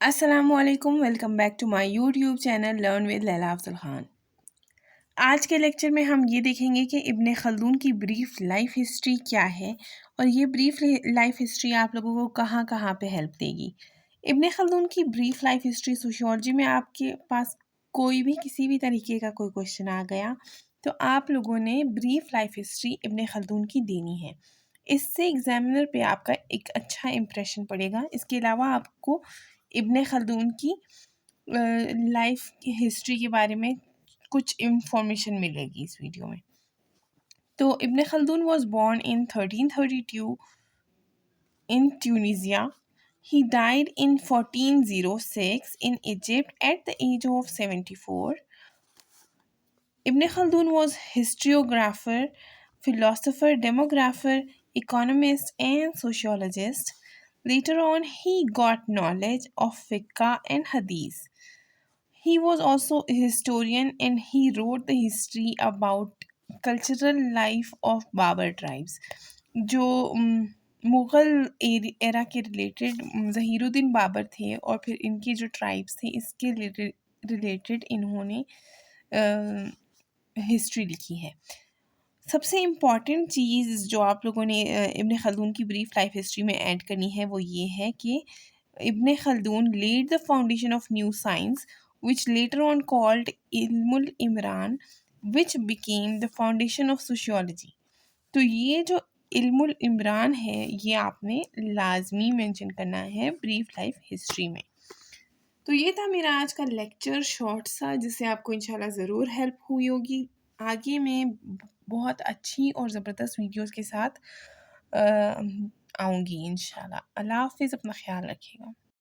असलकुम welcome back to my YouTube channel learn with Laila Afzal Khan. आज के लेक्चर में हम ये देखेंगे कि इब्ने खल्दून की ब्रीफ लाइफ हिस्ट्री क्या है और ये ब्रीफ लाइफ हिस्ट्री आप लोगों को कहाँ कहाँ पे हेल्प देगी। इब्ने खल्दून की ब्रीफ लाइफ हिस्ट्री सोशियोलॉजी में आपके पास कोई भी किसी भी तरीके का कोई क्वेश्चन आ गया तो आप लोगों ने ब्रीफ लाइफ हिस्ट्री इब्ने खल्दून की देनी है। इससे एग्जामिनर पे आपका एक अच्छा इम्प्रेशन पड़ेगा। इसके अलावा आपको इब्ने खल्दून की लाइफ की हिस्ट्री के बारे में कुछ इंफॉर्मेशन मिलेगी इस वीडियो में। तो Ibn Khaldun was born in 1332 in Tunisia. He died in 1406 in Egypt at the age of 74. Ibn Khaldun was historiographer, philosopher, demographer, economist, and sociologist. Later on, he got knowledge of fiqh and hadith. He was also a historian and he wrote the history about cultural life of Babar tribes. जो Mughal era के related Zahiruddin Babar थे और फिर इनके जो tribes थे इसके related इन्होंने हिस्ट्री लिखी है। सबसे इम्पॉर्टेंट चीज़ जो आप लोगों ने इब्ने खल्दून की ब्रीफ लाइफ हिस्ट्री में ऐड करनी है वो ये है कि इब्ने Khaldun laid the foundation of new science which later on called ilmul imran which became the foundation of sociology। तो ये जो इल्मुल इमरान है ये आपने लाजमी मेंशन करना है ब्रीफ लाइफ हिस्ट्री में। तो ये था मेरा आज का लेक्चर शॉर्ट सा जिससे आपको इंशाल्लाह ज़रूर हेल्प हुई होगी। आगे मैं बहुत अच्छी और ज़बरदस्त वीडियोस के साथ आऊँगी इंशाल्लाह। अल्लाह हाफ़िज़, अपना ख़्याल रखिएगा।